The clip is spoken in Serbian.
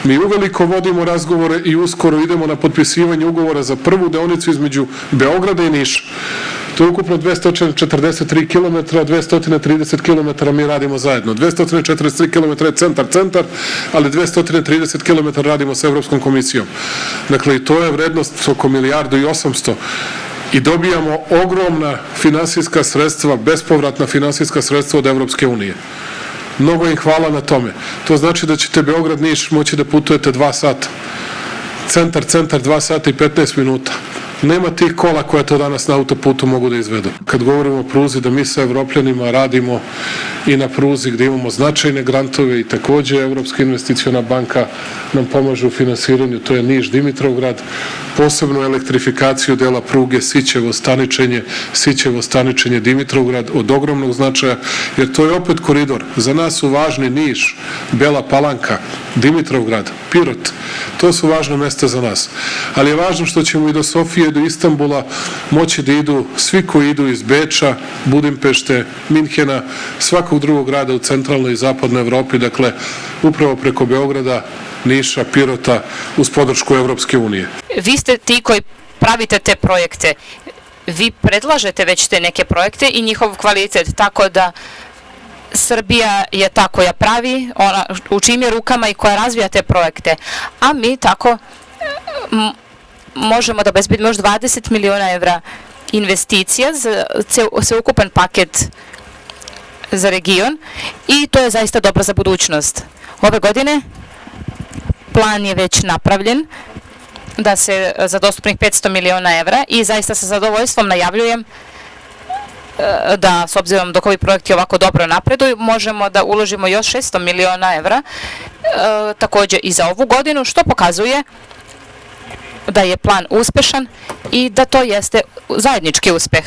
Mi uveliko vodimo razgovore i uskoro idemo na potpisivanje ugovora za prvu deonicu između Beograda i Niša. To je ukupno 243 km, 230 km mi radimo zajedno. 243 km je centar, ali 230 km radimo sa Evropskom komisijom. Dakle, to je vrednost oko 1.800.000.000 i dobijamo ogromna finansijska sredstva, bespovratna finansijska sredstva od Evropske unije. Mnogo im hvala na tome. To znači da ćete Beograd-Niš moći da putujete 2 sata. Centar, 2 sata i 15 minuta. Nema tih kola koja to danas na autoputu mogu da izvedu. Kad govorimo o pruzi, da mi sa Evropljanima radimo i na pruzi gde imamo značajne grantove i takođe Evropska investiciona banka nam pomaže u finansiranju, to je Niš-Dimitrovgrad, posebno elektrifikaciju dela pruge Sićevo-Staničenje, Dimitrovgrad od ogromnog značaja, jer to je opet koridor. Za nas su važni Niš, Bela Palanka, Dimitrovgrad, Pirot, to su važne mesta za nas. Ali je važno što ćemo i do Sofije, do Istanbula moći da idu svi koji idu iz Beča, Budimpešte, Minhena, svakog drugog grada u centralnoj i zapadnoj Evropi, dakle, upravo preko Beograda, Niša, Pirota, uz podršku Evropske unije. Vi ste ti koji pravite te projekte. Vi predlažete već te neke projekte i njihov kvalitet, tako da Srbija je ta koja pravi, ona u čijim je rukama i koja razvija te projekte. A mi tako možemo da obezbedimo još 20 miliona evra investicija za sveukupan paket za region i to je zaista dobro za budućnost. Ove godine plan je već napravljen da se za dostupnih 500 miliona evra i zaista sa zadovoljstvom najavljujem da s obzirom dok ovi projekti ovako dobro napreduju možemo da uložimo još 600 miliona evra takođe i za ovu godinu, što pokazuje da je plan uspešan i da to jeste zajednički uspeh.